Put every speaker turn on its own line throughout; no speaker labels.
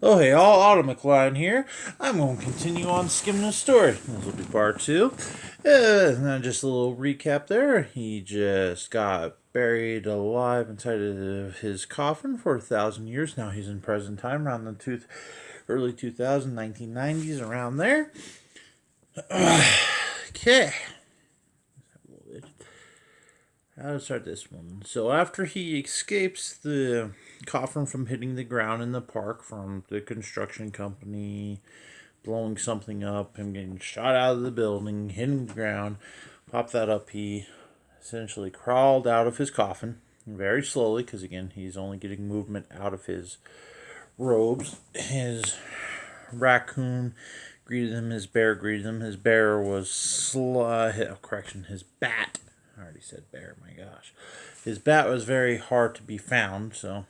Oh hey all, Auto McLean here. I'm going to continue on Skimna's story. This will be part two. And just a little recap there. He just got buried alive inside of his coffin for 1,000 years. Now he's in present time, around the early 2000s, 1990s, around there. Okay. How to start this one? So after he escapes the coffin from hitting the ground in the park from the construction company blowing something up, him getting shot out of the building, hitting the ground, pop that up, he essentially crawled out of his coffin very slowly because again he's only getting movement out of his robes. His raccoon greeted him, his bear greeted him. His bear was his bat. I already said bear, my gosh. His bat was very hard to be found, so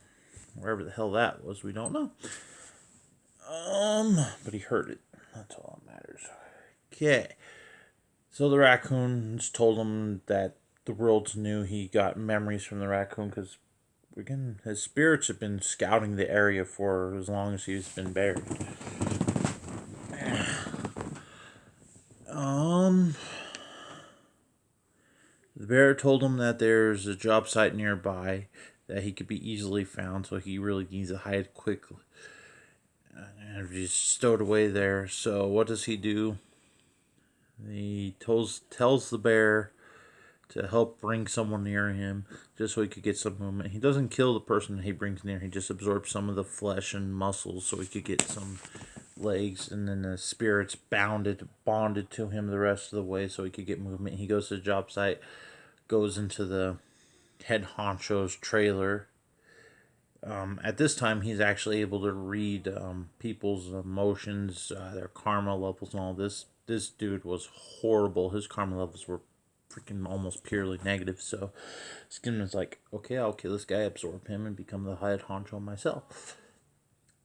wherever the hell that was, we don't know. But he heard it. That's all that matters. Okay. So the raccoons told him that the world's knew he got memories from the raccoon because again, his spirits have been scouting the area for as long as he's been buried. The bear told him that there's a job site nearby that he could be easily found, so he really needs to hide quickly. And he's stowed away there. So what does he do? He tells the bear to help bring someone near him just so he could get some movement. He doesn't kill the person he brings near. He just absorbs some of the flesh and muscles so he could get some legs, and then the spirits bonded to him the rest of the way so he could get movement. He goes to the job site, goes into the head honcho's trailer. At this time, he's actually able to read people's emotions, their karma levels, and all this. This dude was horrible. His karma levels were freaking almost purely negative. So Skimna's like, okay, I'll kill this guy, absorb him, and become the head honcho myself.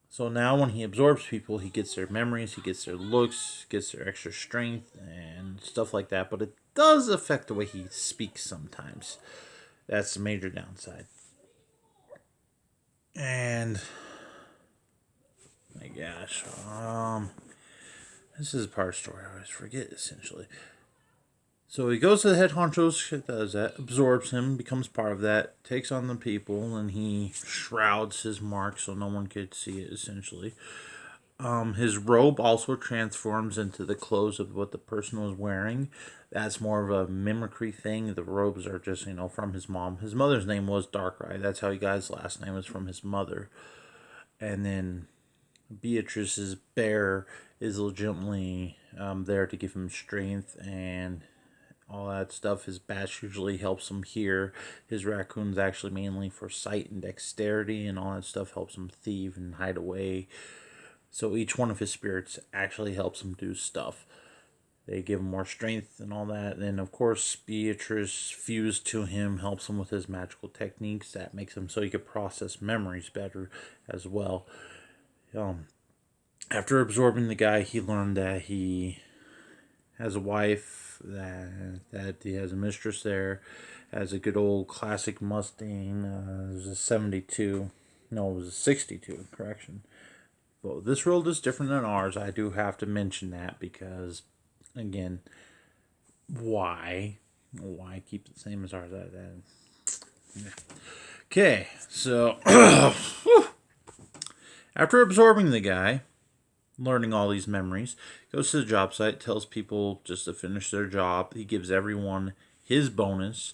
So now when he absorbs people, he gets their memories, he gets their looks, gets their extra strength, and stuff like that. But it does affect the way he speaks sometimes. That's the major downside. And my gosh, this is a part of the story I always forget essentially. So he goes to the head honcho, does that, absorbs him, becomes part of that, takes on the people, and he shrouds his mark so no one could see it essentially. His robe also transforms into the clothes of what the person was wearing. That's more of a mimicry thing. The robes are just, from his mom. His mother's name was Darkrai. That's how he got his last name, was from his mother. And then Beatrice's bear is legitimately there to give him strength and all that stuff. His bat usually helps him hear. His raccoon's actually mainly for sight and dexterity, and all that stuff helps him thieve and hide away. So each one of his spirits actually helps him do stuff. They give him more strength and all that. And then, of course, Beatrice fused to him, helps him with his magical techniques. That makes him so he could process memories better as well. After absorbing the guy, he learned that he has a wife, that he has a mistress there, has a good old classic Mustang. It was a 72. No, it was a 62, correction. Well, this world is different than ours. I do have to mention that because, again, why? Why keep it the same as ours? Okay, so after absorbing the guy, learning all these memories, goes to the job site, tells people just to finish their job. He gives everyone his bonus,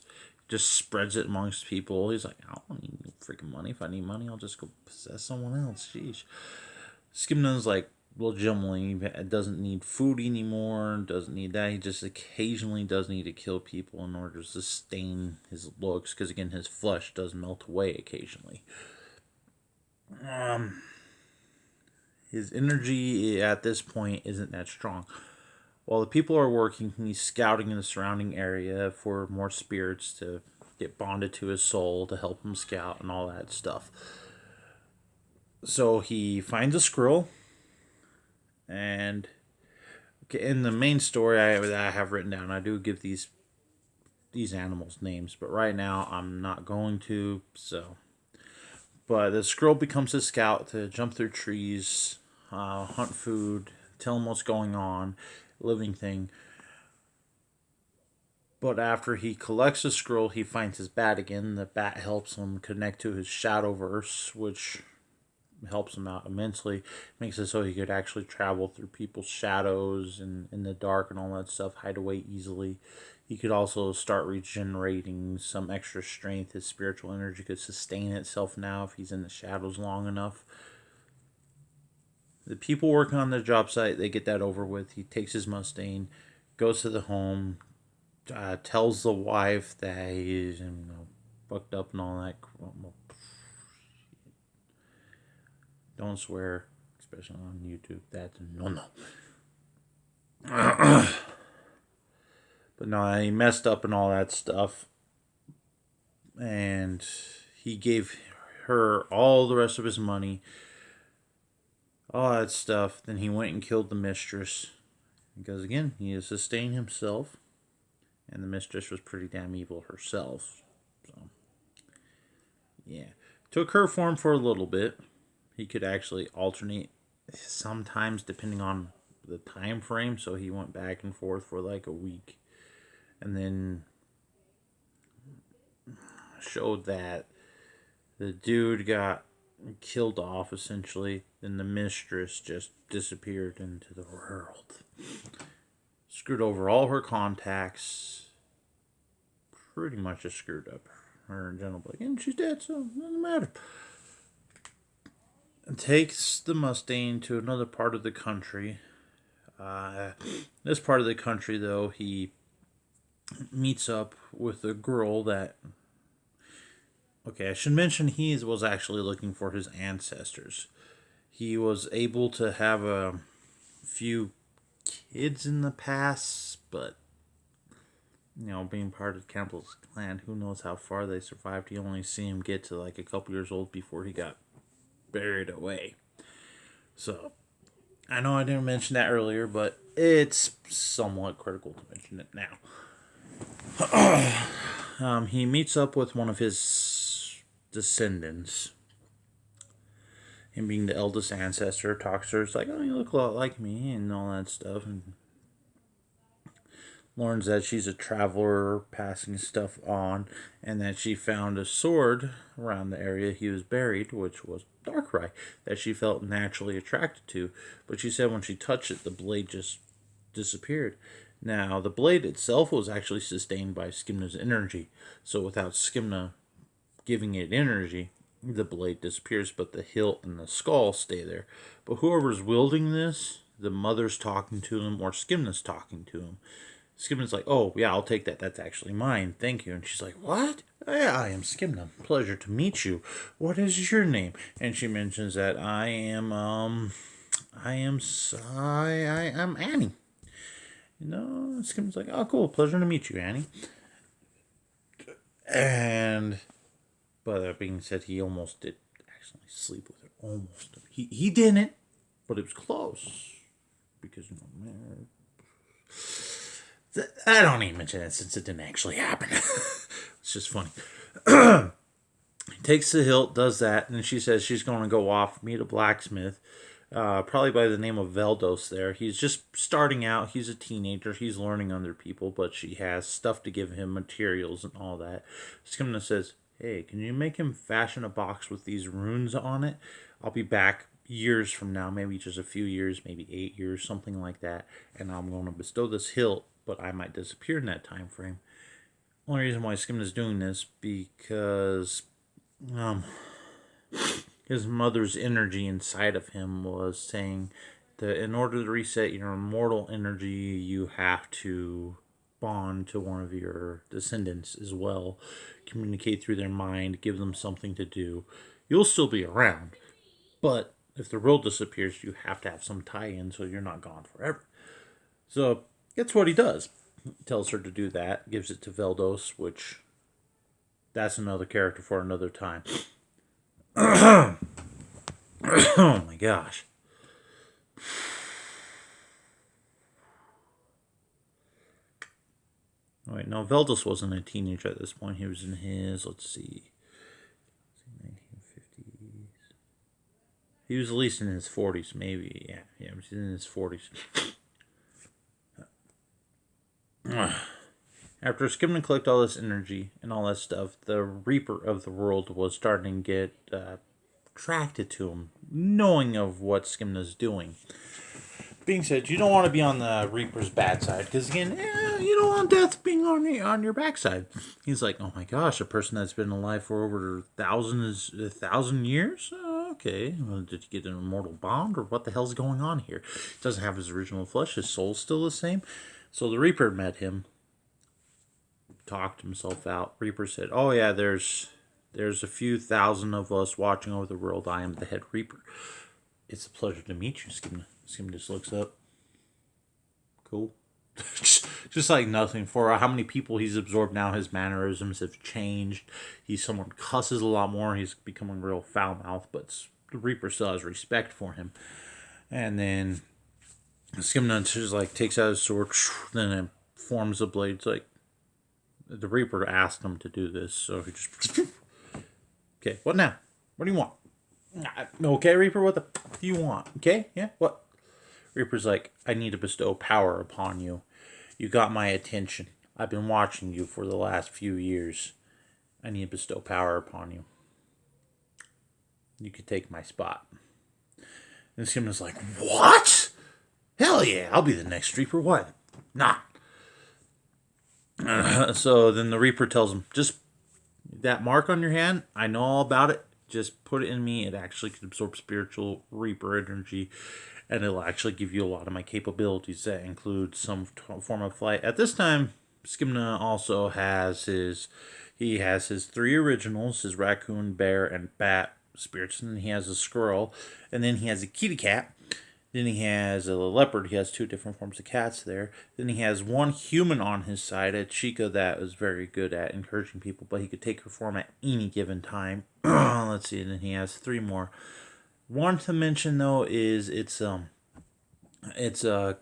just spreads it amongst people. He's like, I don't need freaking money. If I need money, I'll just go possess someone else. Sheesh. Skimna's like, legitimately doesn't need food anymore, doesn't need that. He just occasionally does need to kill people in order to sustain his looks, because again, his flesh does melt away occasionally. His energy at this point isn't that strong. While the people are working, he's scouting in the surrounding area for more spirits to get bonded to his soul to help him scout and all that stuff. So he finds a squirrel, and in the main story that I have written down, I do give these animals names, but right now I'm not going to. So, But the Skrull becomes his scout to jump through trees, hunt food, tell him what's going on, living thing. But after he collects the Skrull, he finds his bat again. The bat helps him connect to his Shadowverse, which helps him out immensely. Makes it so he could actually travel through people's shadows and in the dark and all that stuff, hide away easily. He could also start regenerating some extra strength. His spiritual energy could sustain itself now if he's in the shadows long enough. The people working on the job site, they get that over with. He takes his Mustang, goes to the home, tells the wife that he's fucked up and all that. Don't swear, especially on YouTube. That's no. But no, he messed up and all that stuff. And he gave her all the rest of his money, all that stuff. Then he went and killed the mistress. Because again, he is sustaining himself. And the mistress was pretty damn evil herself. So, yeah. Took her form for a little bit. He could actually alternate sometimes depending on the time frame. So he went back and forth for like a week. And then showed that the dude got killed off essentially. Then the mistress just disappeared into the world. Screwed over all her contacts. Pretty much just screwed up her in general. And she's dead, so it doesn't matter. And takes the Mustang to another part of the country. This part of the country, though, he meets up with a girl that... Okay, I should mention he was actually looking for his ancestors. He was able to have a few kids in the past, but, being part of Campbell's clan, who knows how far they survived. You only see him get to like a couple years old before he got buried away. So, I know I didn't mention that earlier, but it's somewhat critical to mention it now. He meets up with one of his descendants. Him being the eldest ancestor, talks to her. It's like, oh, you look a lot like me, and all that stuff. And learns that she's a traveler passing stuff on, and that she found a sword around the area he was buried, which was Darkrai, that she felt naturally attracted to. But she said when she touched it, the blade just disappeared. Now, the blade itself was actually sustained by Skimna's energy. So without Skimna giving it energy, the blade disappears, but the hilt and the skull stay there. But whoever's wielding this, the mother's talking to him, or Skimna's talking to him. Skimna's like, oh, yeah, I'll take that. That's actually mine. Thank you. And she's like, what? Yeah, I am Skimna. Pleasure to meet you. What is your name? And she mentions that I am Annie. Skimna's like, oh, cool. Pleasure to meet you, Annie. But that being said, he almost did actually sleep with her. Almost. He didn't, but it was close. Because, man... I don't even mention that since it didn't actually happen. It's just funny. He takes the hilt, does that, and she says she's going to go off, meet a blacksmith, probably by the name of Veldos there. He's just starting out. He's a teenager. He's learning under people, but she has stuff to give him, materials and all that. Skimna says, hey, can you make him fashion a box with these runes on it? I'll be back years from now, maybe just a few years, maybe 8 years, something like that, and I'm going to bestow this hilt, but I might disappear in that time frame. Only reason why Skimna's doing this because his mother's energy inside of him was saying that in order to reset your immortal energy, you have to bond to one of your descendants as well, communicate through their mind, give them something to do. You'll still be around, but if the world disappears, you have to have some tie-in so you're not gone forever. So that's what he does. He tells her to do that, gives it to Veldos, which that's another character for another time. Oh my gosh. Wait, no, Veldos wasn't a teenager at this point. He was in his, let's see, 1950. He was at least in his 40s, maybe. Yeah, he was in his 40s. After Skimna collected all this energy and all that stuff, the Reaper of the world was starting to get attracted to him, knowing of what Skimna's doing. Being said, you don't want to be on the Reaper's bad side, because again, you don't want death being on your backside. He's like, oh my gosh, a person that's been alive for over a thousand years? Okay, well, did he get an immortal bond, or what the hell's going on here? He doesn't have his original flesh, his soul's still the same. So the Reaper met him, talked himself out. Reaper said, oh yeah, there's a few thousand of us watching over the world. I am the head Reaper. It's a pleasure to meet you, Skimna. Skimna just looks up. Cool. just like nothing. For how many people he's absorbed now, his mannerisms have changed. He's someone cusses a lot more. He's becoming real foul-mouthed, but the Reaper still has respect for him. And then Skimna just like takes out his sword, then it forms a blade. It's like the Reaper asked him to do this, so he just okay. What now? What do you want? Okay, Reaper. What the do you want? Okay, yeah. What? Reaper's like, I need to bestow power upon you. You got my attention. I've been watching you for the last few years. I need to bestow power upon you. You could take my spot. And Skimna's like, what? Hell yeah, I'll be the next Reaper. What? Nah. So then the Reaper tells him, just that mark on your hand, I know all about it. Just put it in me. It actually can absorb spiritual Reaper energy. And it'll actually give you a lot of my capabilities. That include some form of flight. At this time, Skimna also has his 3 originals, his raccoon, bear, and bat spirits. And he has a squirrel. And then he has a kitty cat. Then he has a leopard. He has 2 different forms of cats there. Then he has 1 human on his side, a Chica that is very good at encouraging people, but he could take her form at any given time. Let's see, and then he has 3 more. One to mention though is it's a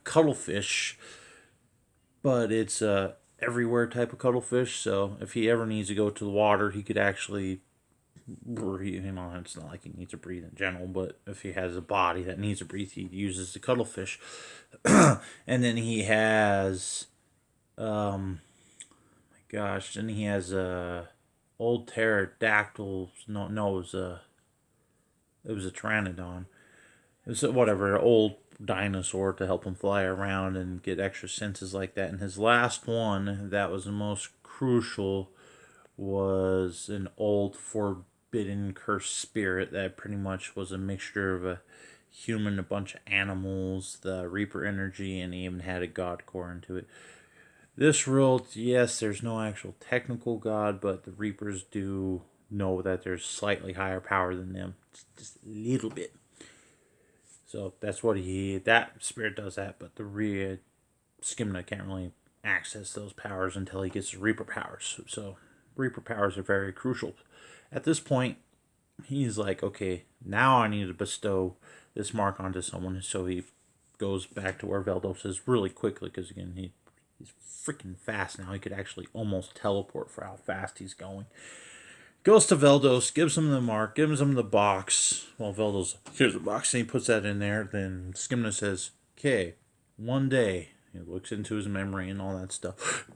cuttlefish, but it's a everywhere type of cuttlefish. So if he ever needs to go to the water, he could actually breathe. You know, it's not like he needs to breathe in general, but if he has a body that needs to breathe, he uses the cuttlefish. And then he has, my gosh, then he has a old pterodactyl. No, it was a pteranodon. It was whatever, an old dinosaur to help him fly around and get extra senses like that. And his last one, that was the most crucial, was an old forbidden cursed spirit that pretty much was a mixture of a human, a bunch of animals, the Reaper energy, and he even had a god core into it. This world, yes, there's no actual technical god, but the Reapers do know that there's slightly higher power than them, just a little bit. So that's what that spirit does that, but the Skimna can't really access those powers until he gets the Reaper powers. So Reaper powers are very crucial. At this point, he's like, okay, now I need to bestow this mark onto someone. So he goes back to where Veldos is really quickly, because again, he's freaking fast now. He could actually almost teleport for how fast he's going. Goes to Veldos, gives him the mark, gives him the box. Well, Veldos, here's the box, and he puts that in there. Then Skimna says, okay, one day, he looks into his memory and all that stuff.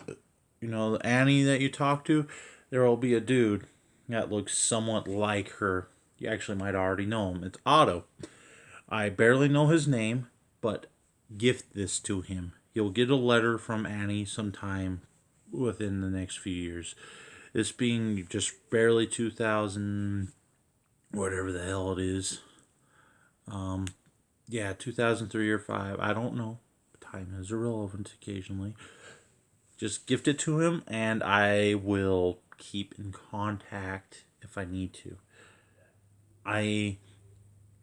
You know, Annie that you talk to, there will be a dude that looks somewhat like her. You actually might already know him. It's Otto. I barely know his name, but gift this to him. You'll get a letter from Annie sometime within the next few years. This being just barely 2000, whatever the hell it is. 2003 or 5. I don't know. Time is irrelevant occasionally. Just gift it to him, and I will keep in contact if I need to. I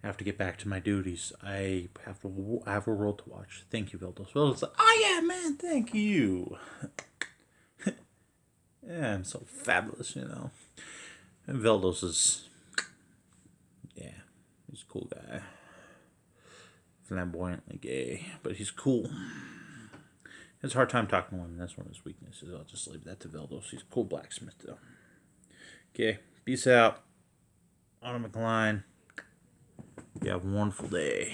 have to get back to my duties. I have a world to watch. Thank you, Veldos. Veldos like, oh yeah, man, thank you. Yeah, I'm so fabulous, you know. And Veldos is, yeah, he's a cool guy. Flamboyantly gay, but he's cool. He has a hard time talking to women. That's one of his weaknesses. I'll just leave that to Veldos. He's a cool blacksmith, though. Okay, peace out. On a Mcline. You have a wonderful day.